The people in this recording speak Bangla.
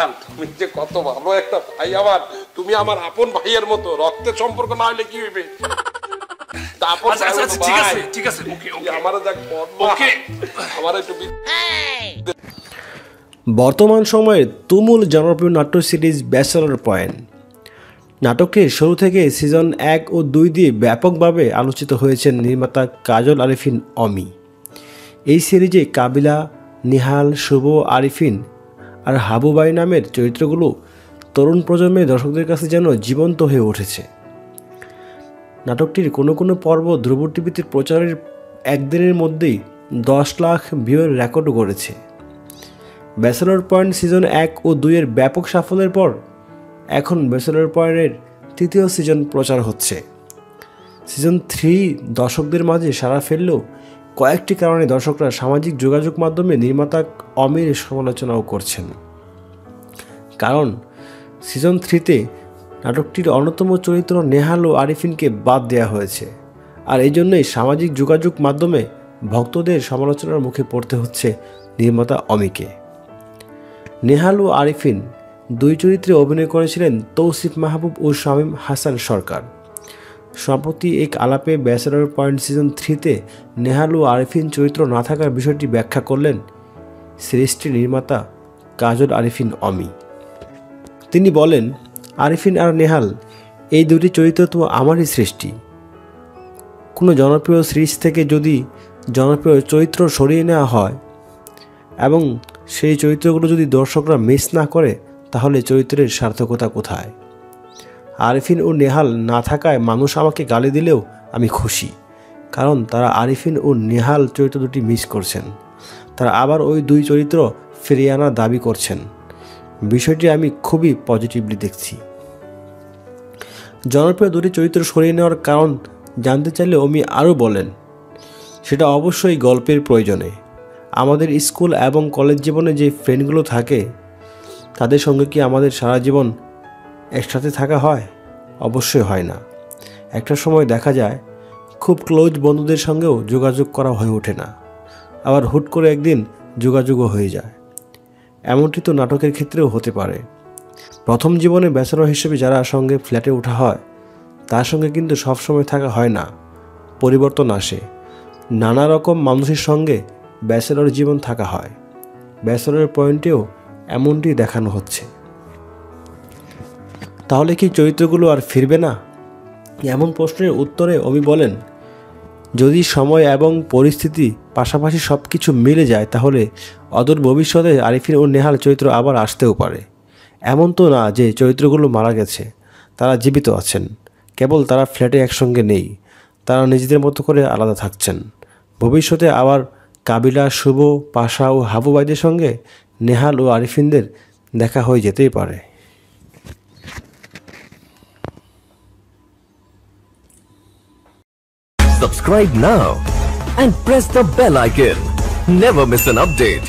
নেহাল, তুমি যে কত ভালো একটা ভাই আমার, তুমি আমার আপন ভাইয়ের মতো। রক্তের সম্পর্ক না হলে কি হইবে? ঠিক আছে বর্তমান সময়ের তুমুল জনপ্রিয় নাট্য সিরিজ ব্যাচেলর পয়েন্ট। নাটকটি শুরু থেকে সিজন 1 ও 2 দিয়ে ব্যাপকভাবে আলোচিত হয়েছেন নির্মাতা কাজল আরিফিন অমি। এই সিরিজে কাবিলা, নিহাল, শুভ, আরিফিন আর হাবুবাই নামের চরিত্রগুলো তরুণ প্রজন্মের দর্শকদের কাছে যেন জীবন্ত হয়ে উঠেছে। নাটকটির কোনো কোনো পর্ব ধ্রুব টিভিতে প্রচারের একদিনের মধ্যেই 10 লাখ ভিউয়ের রেকর্ডও গড়েছে। ব্যাচেলর পয়েন্ট সিজন 1 ও 2 এর ব্যাপক সাফল্যের পর এখন ব্যাচেলর পয়েন্টের তৃতীয় সিজন প্রচার হচ্ছে। সিজন 3 দর্শকদের মাঝে সাড়া ফেললেও কয়েকটি কারণে দর্শকরা সামাজিক যোগাযোগ মাধ্যমে নির্মাতা অমির সমালোচনাও করছেন। কারণ সিজন 3তে নাটকটির অন্যতম চরিত্র নেহাল ও আরিফিনকে বাদ দেওয়া হয়েছে, আর এই জন্যই সামাজিক যোগাযোগ মাধ্যমে ভক্তদের সমালোচনার মুখে পড়তে হচ্ছে নির্মাতা অমিকে। নেহাল ও আরিফিন দুই চরিত্রে অভিনয় করেছিলেন তৌসিফ মাহবুব ও শামীম হাসান সরকার। সম্প্রতি এক আলাপে ব্যাচেলর পয়েন্ট সিজন 3তে নেহাল ও আরিফিন চরিত্র না থাকার বিষয়টি ব্যাখ্যা করলেন সিরিজটির নির্মাতা কাজল আরিফিন অমি। তিনি বলেন, আরিফিন আর নেহাল এই দুটি চরিত্র তো আমারই সৃষ্টি। কোনো জনপ্রিয় সিরিজ থেকে যদি জনপ্রিয় চরিত্র সরিয়ে নেওয়া হয় এবং সেই চরিত্রগুলো যদি দর্শকরা মিস না করে, তাহলে চরিত্রের সার্থকতা কোথায়? আরিফিন ও নেহাল না থাকায় মানুষ আমাকে গালি দিলেও আমি খুশি, কারণ তারা আরিফিন ও নেহাল চরিত্র দুটি মিস করছেন। তারা আবার ওই দুই চরিত্র ফিরিয়ে আনার দাবি করছেন। বিষয়টি আমি খুবই পজিটিভলি দেখছি। জনপ্রিয় দুটি চরিত্র সরিয়ে নেওয়ার কারণ জানতে চাইলে অমি আরও বলেন, সেটা অবশ্যই গল্পের প্রয়োজনে। আমাদের স্কুল এবং কলেজ জীবনে যে ফ্রেন্ডগুলো থাকে, তাদের সঙ্গে কি আমাদের সারা জীবন একসাথে থাকা হয়? অবশ্যই হয় না। একটা সময় দেখা যায় খুব ক্লোজ বন্ধুদের সঙ্গেও যোগাযোগ করা হয়ে ওঠে না, আবার হুট করে একদিন যোগাযোগও হয়ে যায়। এমনটি তো নাটকের ক্ষেত্রেও হতে পারে। প্রথম জীবনে ব্যাচেলর হিসেবে যারা সঙ্গে ফ্ল্যাটে ওঠা হয়, তার সঙ্গে কিন্তু সবসময় থাকা হয় না, পরিবর্তন আসে। নানা রকম মানুষের সঙ্গে ব্যাচেলর জীবন থাকা হয়। ব্যাচেলর পয়েন্টেও এমনটি দেখানো হচ্ছে। তাহলে কি চরিত্রগুলো আর ফিরবে না? এমন প্রশ্নের উত্তরে অমি বলেন, যদি সময় এবং পরিস্থিতি পাশাপাশি সব কিছু মিলে যায়, তাহলে অদূর ভবিষ্যতে আরিফিন ও নেহাল চরিত্র আবার আসতেও পারে। এমন তো না যে চরিত্রগুলো মারা গেছে, তারা জীবিত আছেন, কেবল তারা ফ্ল্যাটে একসঙ্গে নেই। তারা নিজেদের মতো করে আলাদা থাকছেন। ভবিষ্যতে আবার কাবিলা, শুভ, পাশা ও হাবুবাইদের সঙ্গে নেহাল ও আরিফিনদের দেখা হয়ে যেতেই পারে। Subscribe now and press the bell icon. Never miss an update.